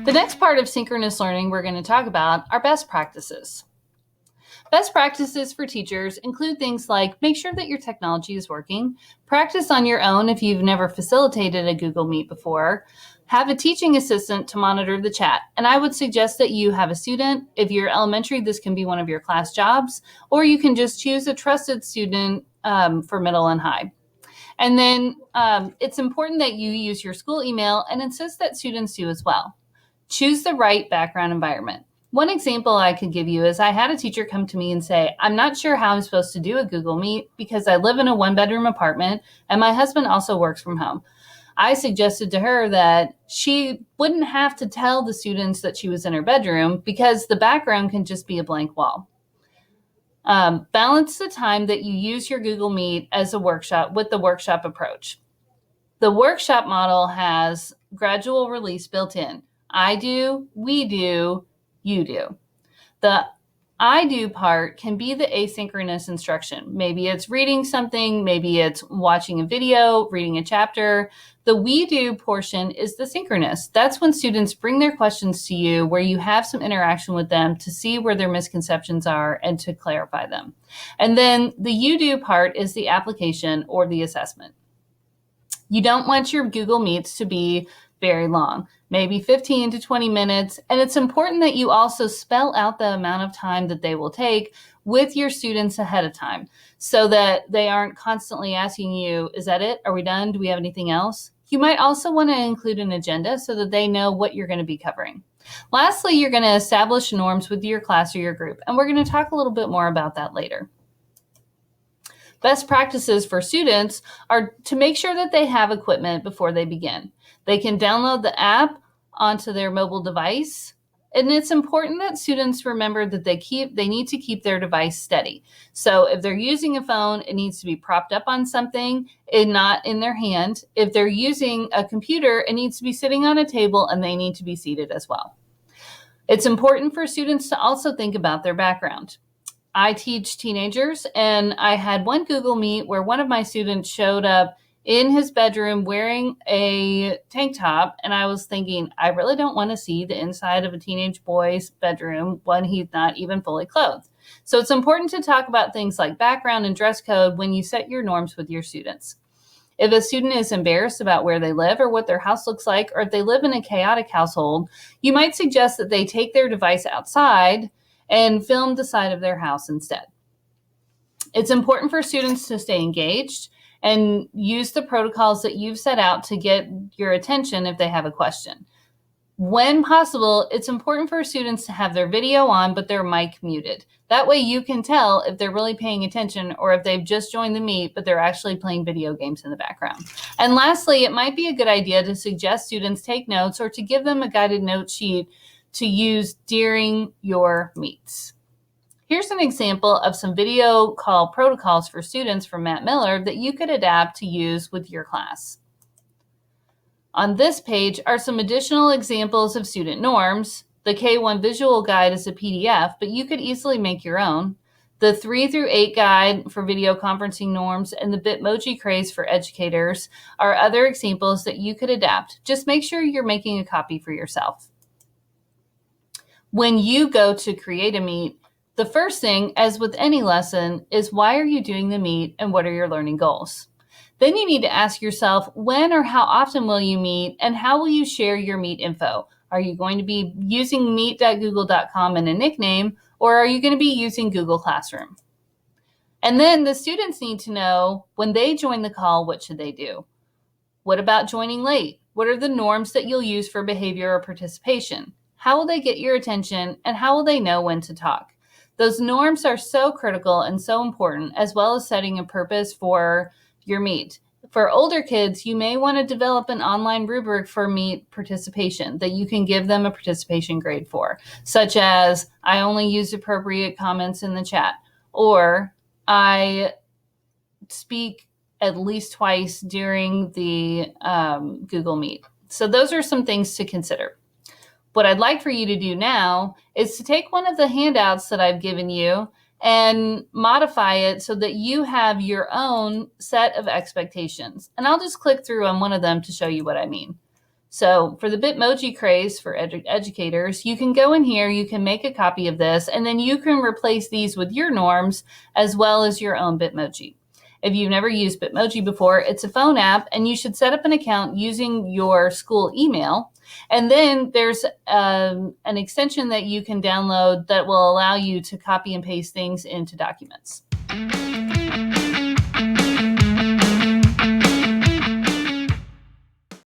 The next part of synchronous learning we're going to talk about are best practices. Best practices for teachers include things like make sure that your technology is working, practice on your own if you've never facilitated a Google Meet before, have a teaching assistant to monitor the chat. And I would suggest that you have a student. If you're elementary, this can be one of your class jobs, or you can just choose a trusted student for middle and high. And then it's important that you use your school email and insist that students do as well. Choose the right background environment. One example I could give you is I had a teacher come to me and say, I'm not sure how I'm supposed to do a Google Meet because I live in a one-bedroom apartment and my husband also works from home. I suggested to her that she wouldn't have to tell the students that she was in her bedroom because the background can just be a blank wall. Balance the time that you use your Google Meet as a workshop with the workshop approach. The workshop model has gradual release built in. I do, we do, you do. The I do part can be the asynchronous instruction. Maybe it's reading something, maybe it's watching a video, reading a chapter. The we do portion is the synchronous. That's when students bring their questions to you where you have some interaction with them to see where their misconceptions are and to clarify them. And then the you do part is the application or the assessment. You don't want your Google Meets to be very long, maybe 15 to 20 minutes. And it's important that you also spell out the amount of time that they will take with your students ahead of time so that they aren't constantly asking you, is that it? Are we done? Do we have anything else? You might also want to include an agenda so that they know what you're going to be covering. Lastly, you're going to establish norms with your class or your group, and we're going to talk a little bit more about that later. Best practices for students are to make sure that they have equipment before they begin. They can download the app onto their mobile device, and it's important that students remember that they need to keep their device steady. So if they're using a phone, it needs to be propped up on something and not in their hand. If they're using a computer, it needs to be sitting on a table and they need to be seated as well. It's important for students to also think about their background. I teach teenagers, and I had one Google Meet where one of my students showed up in his bedroom wearing a tank top, and I was thinking, I really don't want to see the inside of a teenage boy's bedroom when he's not even fully clothed. So it's important to talk about things like background and dress code when you set your norms with your students. If a student is embarrassed about where they live or what their house looks like, or if they live in a chaotic household, you might suggest that they take their device outside and film the side of their house instead. It's important for students to stay engaged and use the protocols that you've set out to get your attention if they have a question. When possible, it's important for students to have their video on but their mic muted. That way you can tell if they're really paying attention or if they've just joined the meet but they're actually playing video games in the background. And lastly, it might be a good idea to suggest students take notes or to give them a guided note sheet to use during your meets. Here's an example of some video call protocols for students from Matt Miller that you could adapt to use with your class. On this page are some additional examples of student norms. The K1 visual guide is a PDF, but you could easily make your own. The 3 through 8 guide for video conferencing norms and the Bitmoji craze for educators are other examples that you could adapt. Just make sure you're making a copy for yourself. When you go to create a meet, the first thing, as with any lesson, is why are you doing the meet and what are your learning goals? Then you need to ask yourself, when or how often will you meet and how will you share your meet info? Are you going to be using meet.google.com and a nickname, or are you going to be using Google Classroom? And then the students need to know when they join the call, what should they do? What about joining late? What are the norms that you'll use for behavior or participation? How will they get your attention and how will they know when to talk? Those norms are so critical and so important, as well as setting a purpose for your meet. For older kids, you may want to develop an online rubric for meet participation that you can give them a participation grade for, such as I only use appropriate comments in the chat, or I speak at least twice during the Google Meet. So those are some things to consider. What I'd like for you to do now is to take one of the handouts that I've given you and modify it so that you have your own set of expectations. And I'll just click through on one of them to show you what I mean. So for the Bitmoji craze for educators, you can go in here, you can make a copy of this, and then you can replace these with your norms as well as your own Bitmoji. If you've never used Bitmoji before, it's a phone app, and you should set up an account using your school email. And then there's an extension that you can download that will allow you to copy and paste things into documents.